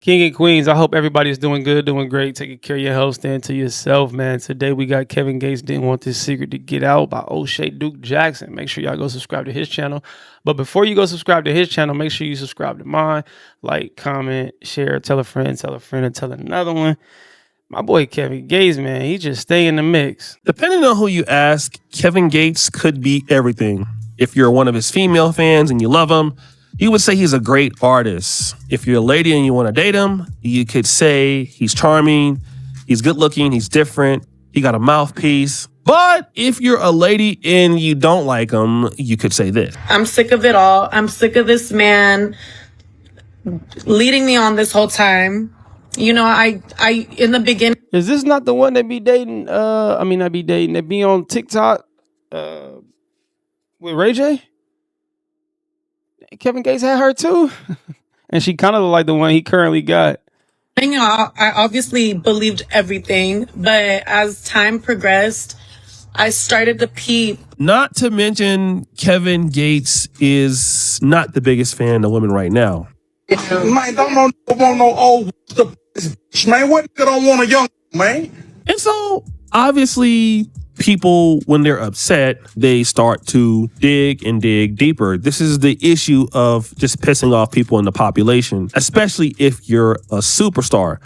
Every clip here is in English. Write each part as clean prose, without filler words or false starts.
King and Queens, I hope everybody's doing good, doing great, taking care of your health, stand to yourself, man. Today we got Kevin Gates Didn't Want This Secret to Get Out by O'Shea Duke Jackson. Make sure y'all go subscribe to his channel. But before you go subscribe to his channel, make sure you subscribe to mine. Like, comment, share, tell a friend, and tell another one. My boy Kevin Gates, man, he just stay in the mix. Depending on who you ask, Kevin Gates could be everything. If you're one of his female fans and you love him, you would say he's a great artist. If you're a lady and you want to date him, you could say he's charming, he's good looking, he's different, he got a mouthpiece. But if you're a lady and you don't like him, you could say this. I'm sick of it all. I'm sick of this man leading me on this whole time. You know, I in the beginning. Is this not the one that be dating? That be on TikTok with Ray J? Kevin Gates had her too. And she kind of like the one he currently got. I obviously believed everything, but as time progressed, I started to peep. Not to mention, Kevin Gates is not the biggest fan of women right now. Man, don't want no old man. What don't want a young man? And so, obviously, people, when they're upset, they start to dig and dig deeper. This is the issue of just pissing off people in the population, especially if you're a superstar.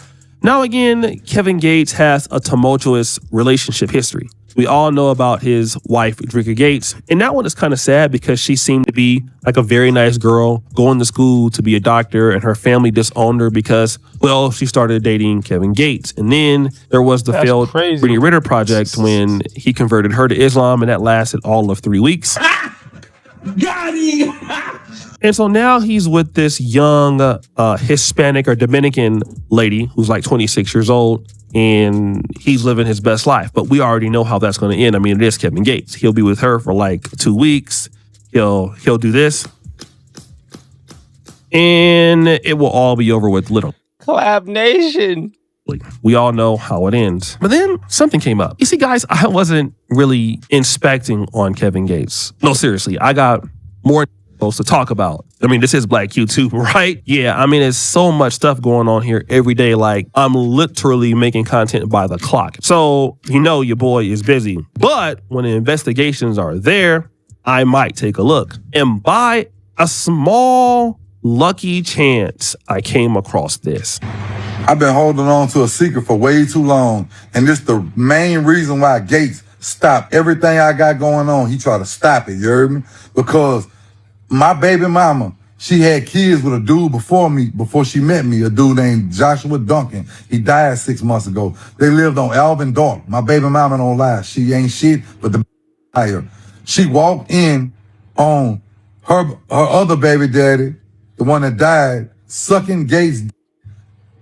Now, again, Kevin Gates has a tumultuous relationship history. We all know about his wife, Drika Gates. And that one is kind of sad because she seemed to be like a very nice girl, going to school to be a doctor, and her family disowned her because, well, she started dating Kevin Gates. And then there was the failed Brittany Ritter project when he converted her to Islam, and that lasted all of 3 weeks. Got him! And so now he's with this young Hispanic or Dominican lady who's like 26 years old, and he's living his best life. But we already know how that's going to end. I mean, it is Kevin Gates. He'll be with her for like 2 weeks. He'll do this, and it will all be over with little. Collab Nation. We all know how it ends. But then something came up. You see, guys, I wasn't really inspecting on Kevin Gates. No, seriously, I got more to talk about. I mean, this is Black YouTube, right? Yeah, I mean, there's so much stuff going on here every day. Like, I'm literally making content by the clock. So, you know, your boy is busy. But when the investigations are there, I might take a look. And by a small, lucky chance, I came across this. I've been holding on to a secret for way too long. And this the main reason why Gates stopped everything I got going on. He tried to stop it, you heard me? Because my baby mama, she had kids with a dude before she met me, a dude named Joshua Duncan. He died 6 months ago. They lived on Alvin Dark. My baby mama don't lie. She ain't shit, but the higher. She walked in on her other baby daddy, the one that died, sucking Gates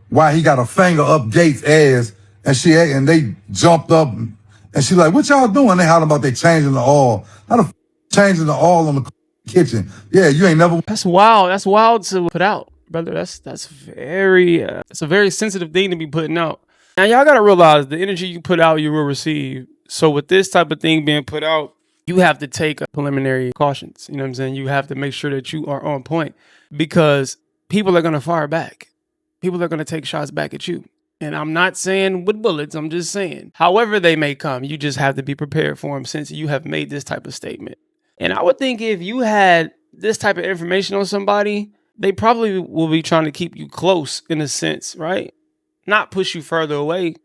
while he got a finger up Gates' ass, and they jumped up, and she like, what y'all doing? They hollering about they changing the oil. How the changing the oil on the kitchen? Yeah, you ain't never. That's wild. That's wild to put out, brother. That's very. It's a very sensitive thing to be putting out. Now y'all gotta realize the energy you put out, you will receive. So with this type of thing being put out, you have to take preliminary cautions. You know what I'm saying? You have to make sure that you are on point because people are gonna fire back. People are gonna take shots back at you. And I'm not saying with bullets. I'm just saying, however they may come, you just have to be prepared for them since you have made this type of statement. And I would think if you had this type of information on somebody, they probably will be trying to keep you close in a sense, right? Not push you further away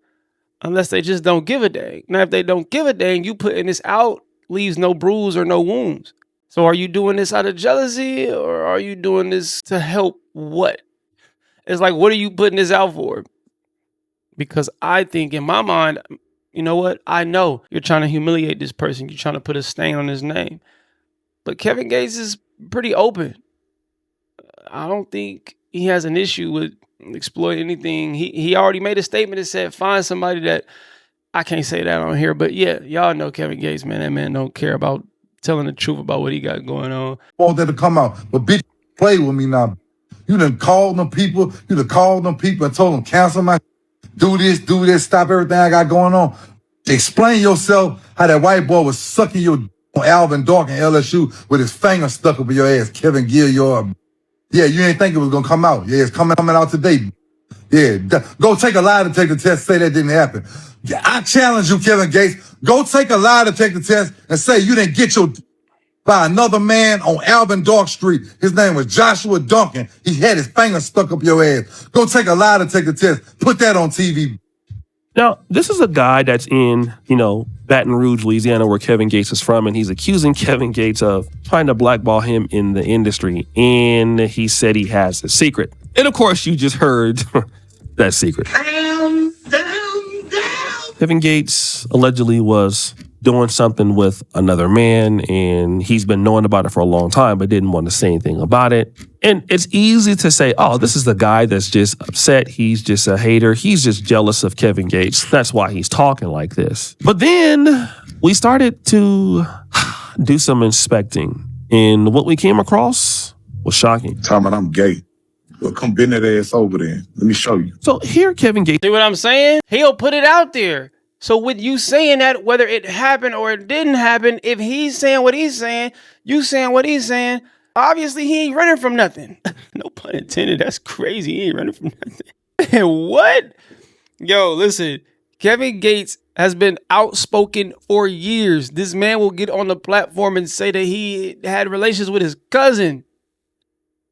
unless they just don't give a dang. Now, if they don't give a dang, you putting this out leaves no bruise or no wounds. So are you doing this out of jealousy or are you doing this to help what? It's like, what are you putting this out for? Because I think in my mind, you know what? I know you're trying to humiliate this person. You're trying to put a stain on his name. But Kevin Gates is pretty open. I don't think he has an issue with exploiting anything. He already made a statement that said, find somebody that, I can't say that on here, but yeah, y'all know Kevin Gates, man. That man don't care about telling the truth about what he got going on. Want that to come out, but bitch, play with me now. You done called them people. You done called them people and told them cancel my, do this, stop everything I got going on. Explain yourself how that white boy was sucking your on Alvin Dark in LSU with his finger stuck up in your ass. Kevin Gill, yeah, you ain't think it was gonna come out. Yeah, it's coming out today. Yeah, go take a lie detector test, say that didn't happen. Yeah, I challenge you, Kevin Gates. Go take a lie detector test and say you didn't get your by another man on Alvin Dark Street. His name was Joshua Duncan. He had his finger stuck up your ass. Go take a lie detector test. Put that on TV. Now, this is a guy that's in, Baton Rouge, Louisiana, where Kevin Gates is from, and he's accusing Kevin Gates of trying to blackball him in the industry. And he said he has a secret. And of course, you just heard that secret. Kevin Gates allegedly was doing something with another man, and he's been knowing about it for a long time, but didn't want to say anything about it. And it's easy to say, oh, this is the guy that's just upset. He's just a hater. He's just jealous of Kevin Gates. That's why he's talking like this. But then we started to do some inspecting, and what we came across was shocking. Talking about I'm gay. Well, come bend that ass over there. Let me show you. So here Kevin Gates. See what I'm saying? He'll put it out there. So with you saying that, whether it happened or it didn't happen, if he's saying what he's saying, you saying what he's saying, obviously he ain't running from nothing. No pun intended. That's crazy. He ain't running from nothing. What? Yo, listen, Kevin Gates has been outspoken for years. This man will get on the platform and say that he had relations with his cousin.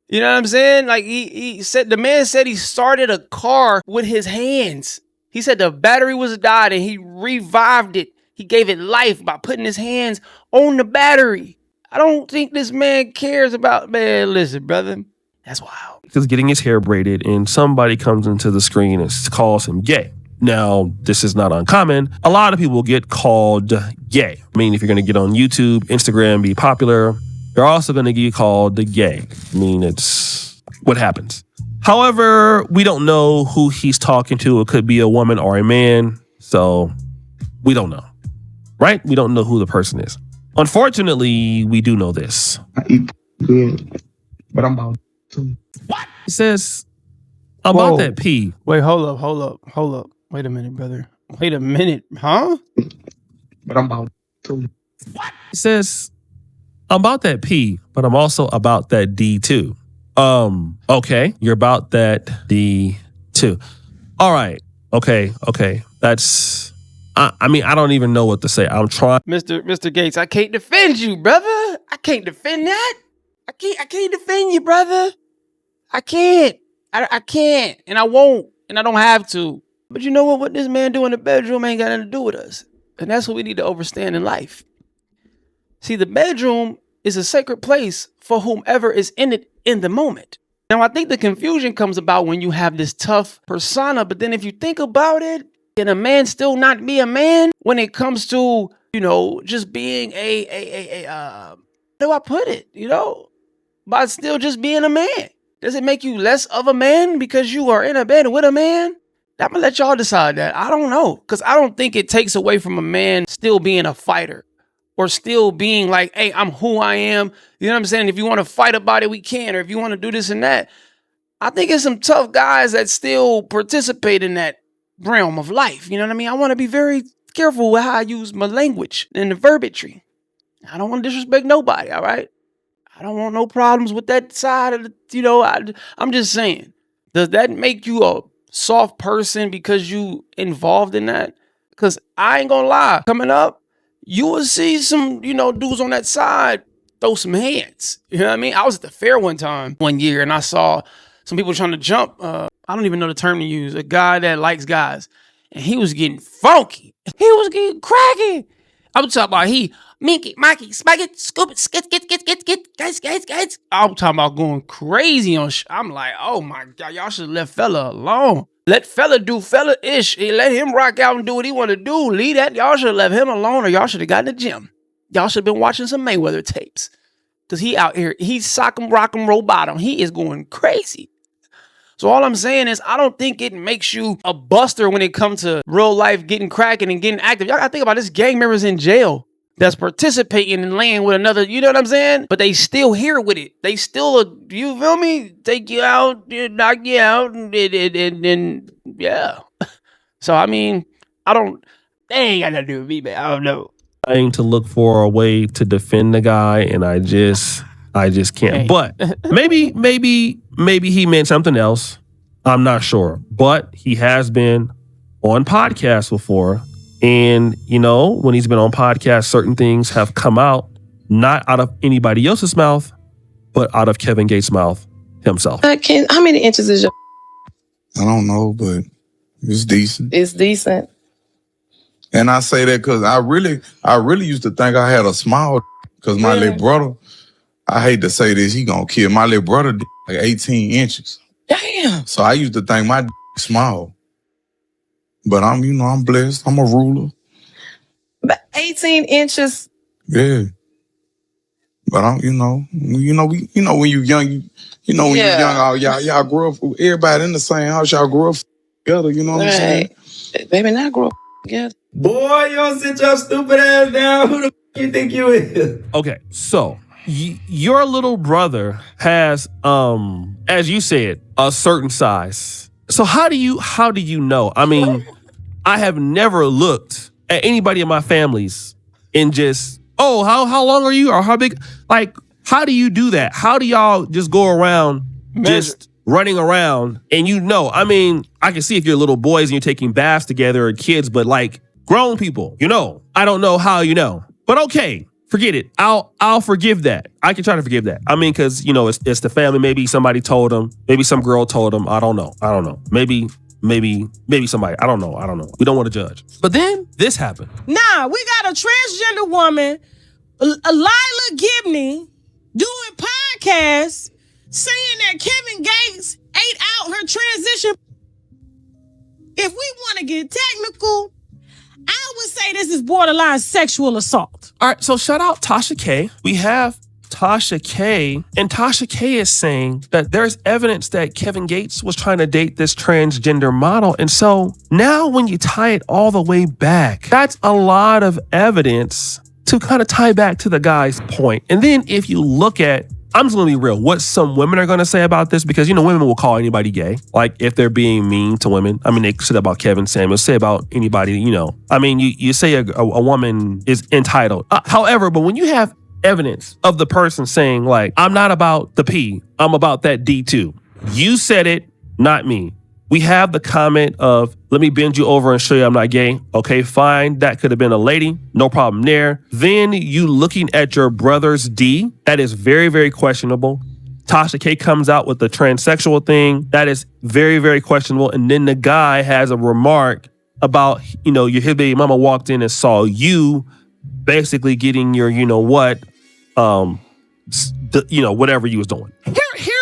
You know what I'm saying? Like he said, the man said he started a car with his hands. He said the battery was died and he revived it. He gave it life by putting his hands on the battery. I don't think this man cares about, man, listen, brother, that's wild. He's getting his hair braided and somebody comes into the screen and calls him gay. Now, this is not uncommon. A lot of people get called gay. I mean, if you're going to get on YouTube, Instagram, be popular, you're also going to get called the gay. I mean, it's what happens. However, we don't know who he's talking to. It could be a woman or a man. So we don't know, right? We don't know who the person is. Unfortunately, we do know this. I eat good, but I'm about to. What? It says about Whoa. that pee. Wait, hold up. Wait a minute, brother. Wait a minute, huh? But I'm about to. What? It says about that P, but I'm also about that D too. Okay, you're about that D too. All right. Okay. That's I mean, I don't even know what to say. I'm trying. Mr. Gates, I can't defend you, brother. I can't defend that. I can't defend you, brother. I can't. I can't, and I won't, and I don't have to. But you know what? What this man do in the bedroom ain't got nothing to do with us. And that's what we need to understand in life. See, the bedroom is a sacred place for whomever is in it in the moment. Now, I think the confusion comes about when you have this tough persona, but then if you think about it, can a man still not be a man when it comes to, just being how do I put it, by still just being a man? Does it make you less of a man because you are in a bed with a man? I'm going to let y'all decide that. I don't know, because I don't think it takes away from a man still being a fighter or still being like, hey, I'm who I am. You know what I'm saying? If you want to fight about it, we can. Or if you want to do this and that. I think it's some tough guys that still participate in that realm of life. You know what I mean? I want to be very careful with how I use my language and the verbiage. I don't want to disrespect nobody, all right? I don't want no problems with that side of the, I'm just saying, does that make you a soft person because you involved in that? Because I ain't gonna lie, coming up, you will see some, dudes on that side throw some hands. You know what I mean? I was at the fair one year, and I saw some people trying to jump. I don't even know the term to use. A guy that likes guys, and he was getting funky. He was getting cracking. I'm talking about Minky, Mikey, Spike it, scoop it, skit, guys. I'm talking about going crazy on I'm like, oh my God, y'all should let fella alone. Let fella do fella-ish. Let him rock out and do what he want to do. Leave that. Y'all should have left him alone, or y'all should have gotten in the gym. Y'all should have been watching some Mayweather tapes. Because he out here, he's sock 'em, rock 'em, roll bottom. He is going crazy. So all I'm saying is I don't think it makes you a buster when it comes to real life getting cracking and getting active. Y'all got to think about this gang members in jail that's participating and laying with another, you know what I'm saying? But they still here with it. They still, you feel me? Take you out, knock you out, and yeah. So, I mean, they ain't got nothing to do with me, man. I don't know. Trying to look for a way to defend the guy, and I just can't. Hey. But maybe he meant something else. I'm not sure, but he has been on podcasts before. And, you know, when he's been on podcasts, certain things have come out, not out of anybody else's mouth, but out of Kevin Gates' mouth himself. How many inches is your? I don't know, but it's decent. It's decent. And I say that because I really used to think I had a small because my little brother, I hate to say this, he gonna kill my little brother like 18 inches. Damn. So I used to think my small. But I'm blessed. I'm a ruler. But 18 inches. Yeah. But when you young, when you're young, all y'all grow up, everybody in the same house, y'all grow up together, you know what I'm saying? Baby, not grow up together. Boy, you don't sit your stupid ass down. Who the you think you is? Okay, so your little brother has, as you said, a certain size. So how do you know? I mean, I have never looked at anybody in my families and just, oh, how long are you or how big? Like, how do you do that? How do y'all just go around just running around and I mean, I can see if you're little boys and you're taking baths together or kids, but like grown people, I don't know how but okay. Forget it. I'll forgive that. I can try to forgive that. I mean, because, it's the family. Maybe somebody told them. Maybe some girl told them. I don't know. Maybe somebody. I don't know. We don't want to judge. But then this happened. Nah, we got a transgender woman, Lila Gibney, doing podcasts saying that Kevin Gates ate out her transition. If we want to get technical, I would say this is borderline sexual assault. All right, so shout out Tasha K. We have Tasha K. And Tasha K is saying that there's evidence that Kevin Gates was trying to date this transgender model. And so now when you tie it all the way back, that's a lot of evidence to kind of tie back to the guy's point. And then if you look at, I'm just going to be real, what some women are going to say about this, because, women will call anybody gay. Like, if they're being mean to women. I mean, they said about Kevin Samuels, say about anybody, I mean, you say a woman is entitled. However, but when you have evidence of the person saying, like, I'm not about the P, I'm about that D too. You said it, not me. We have the comment of, let me bend you over and show you I'm not gay. Okay, fine. That could have been a lady. No problem there. Then you looking at your brother's D. That is very, very questionable. Tasha K comes out with the transsexual thing. That is very, very questionable. And then the guy has a remark about, his baby mama walked in and saw you basically getting your, whatever you was doing.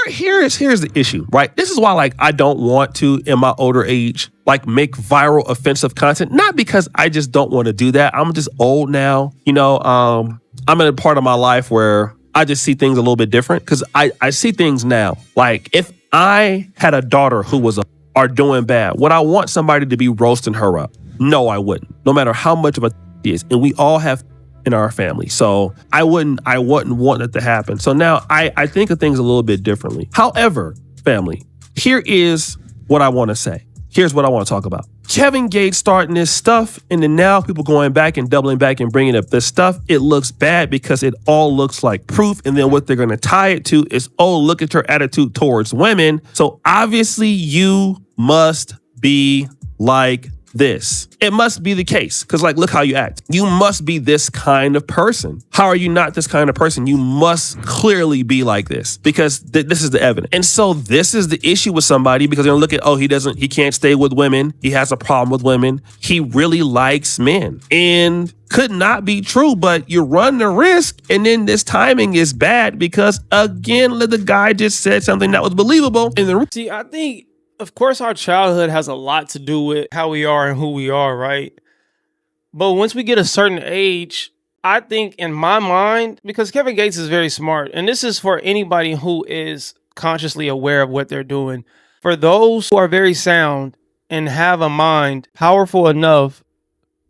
Here's the issue, right? This is why, like, I don't want to, in my older age, like, make viral offensive content. Not because I just don't want to do that. I'm just old now. I'm in a part of my life where I just see things a little bit different because I see things now. Like, if I had a daughter who was are doing bad, would I want somebody to be roasting her up? No, I wouldn't. No matter how much of a she is. And we all have in our family. So I wouldn't want it to happen. So now I think of things a little bit differently. However, family, here is what I want to say. Here's what I want to talk about. Kevin Gates starting this stuff, and then now people going back and doubling back and bringing up this stuff. It looks bad because it all looks like proof. And then what they're going to tie it to is, oh, look at your attitude towards women. So obviously you must be like this. It must be the case because, like, look how you act. You must be this kind of person. How are you not this kind of person? You must clearly be like this because this is the evidence. And so this is the issue with somebody because they're gonna look at, oh, he can't stay with women. He has a problem with women. He really likes men. And could not be true, but you run the risk. And then this timing is bad because, again, the guy just said something that was believable. See, I think, of course, our childhood has a lot to do with how we are and who we are, right? But once we get a certain age, I think in my mind, because Kevin Gates is very smart, and this is for anybody who is consciously aware of what they're doing. For those who are very sound and have a mind powerful enough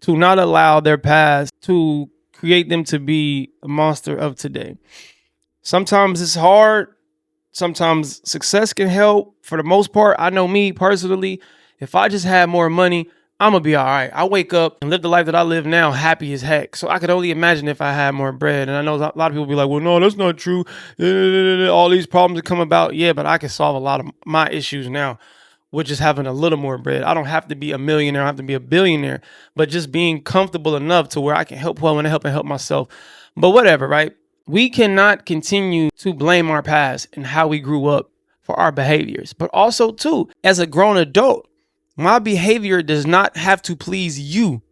to not allow their past to create them to be a monster of today. Sometimes it's hard. Sometimes success can help. For the most part, I know me personally, if I just had more money, I'm going to be all right. I wake up and live the life that I live now happy as heck. So I could only imagine if I had more bread. And I know a lot of people be like, well, no, that's not true. All these problems that come about. Yeah, but I can solve a lot of my issues now with just having a little more bread. I don't have to be a millionaire. I don't have to be a billionaire, but just being comfortable enough to where I can help who I want to help and help myself. But whatever, right? We cannot continue to blame our past and how we grew up for our behaviors. But also, too, as a grown adult, my behavior does not have to please you.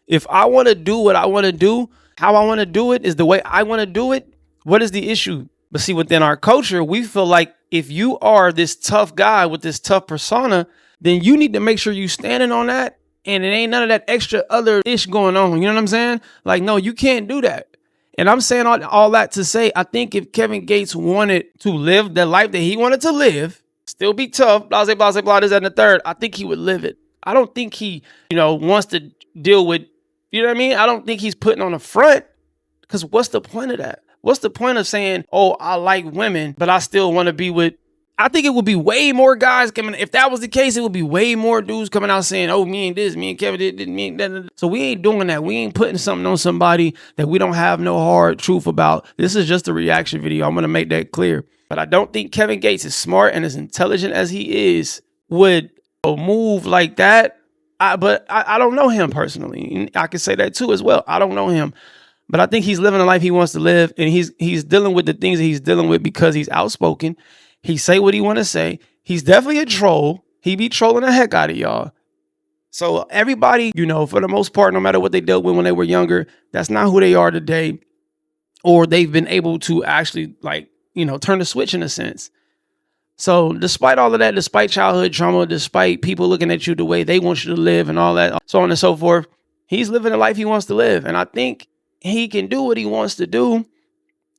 If I want to do what I want to do, how I want to do it is the way I want to do it. What is the issue? But see, within our culture, we feel like if you are this tough guy with this tough persona, then you need to make sure you standing on that. And it ain't none of that extra other ish going on. You know what I'm saying? Like, no, you can't do that. And I'm saying all that to say, I think if Kevin Gates wanted to live the life that he wanted to live, still be tough, blah, blah, blah, blah, this, that, and the third, I think he would live it. I don't think he, wants to deal with, you know what I mean? I don't think he's putting on a front, because what's the point of that? What's the point of saying, oh, I like women, but I still want to be with, I think it would be way more guys coming. If that was the case, it would be way more dudes coming out saying, oh, me and this, me and Kevin did, me and that. So we ain't doing that. We ain't putting something on somebody that we don't have no hard truth about. This is just a reaction video. I'm going to make that clear. But I don't think Kevin Gates, is smart and as intelligent as he is, would move like that. But I don't know him personally. And I can say that too as well. I don't know him. But I think he's living the life he wants to live. And he's dealing with the things that he's dealing with because he's outspoken. He say what he want to say. He's definitely a troll. He be trolling the heck out of y'all. So everybody, for the most part, no matter what they dealt with when they were younger, that's not who they are today. Or they've been able to actually turn the switch in a sense. So despite all of that, despite childhood trauma, despite people looking at you the way they want you to live and all that, so on and so forth, he's living the life he wants to live. And I think he can do what he wants to do. And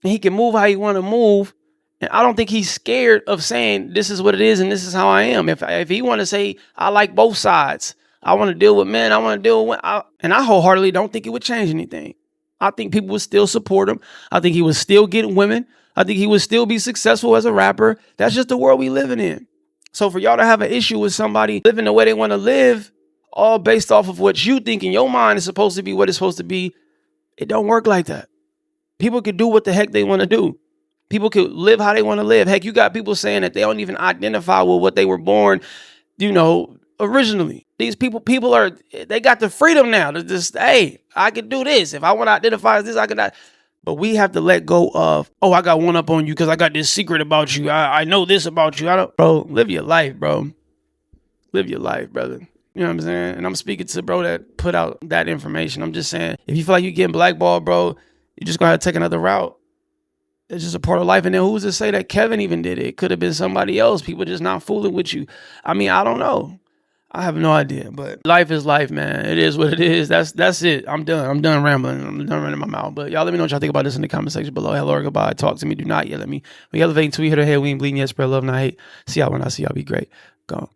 he can move how he want to move. And I don't think he's scared of saying this is what it is and this is how I am. If he want to say, I like both sides, I want to deal with men, I want to deal with women, and I wholeheartedly don't think it would change anything. I think people would still support him. I think he would still get women. I think he would still be successful as a rapper. That's just the world we living in. So for y'all to have an issue with somebody living the way they want to live, all based off of what you think in your mind is supposed to be what it's supposed to be, it don't work like that. People can do what the heck they want to do. People can live how they want to live. Heck, you got people saying that they don't even identify with what they were born, originally. These people they got the freedom now to just, hey, I can do this. If I want to identify as this, I can. But we have to let go of, oh, I got one up on you because I got this secret about you. I know this about you. Bro, live your life, bro. Live your life, brother. You know what I'm saying? And I'm speaking to bro that put out that information. I'm just saying, if you feel like you're getting blackballed, bro, you just gotta take another route. It's just a part of life. And then who's to say that Kevin even did it? It could have been somebody else. People just not fooling with you. I mean, I don't know. I have no idea. But life is life, man. It is what it is. That's it. I'm done. I'm done rambling. I'm done running my mouth. But y'all let me know what y'all think about this in the comment section below. Hello or goodbye. Talk to me. Do not yell at me. We elevating to we hit our head. We ain't bleeding yet. Spread love, not hate. See y'all when I see y'all. Be great. Gone.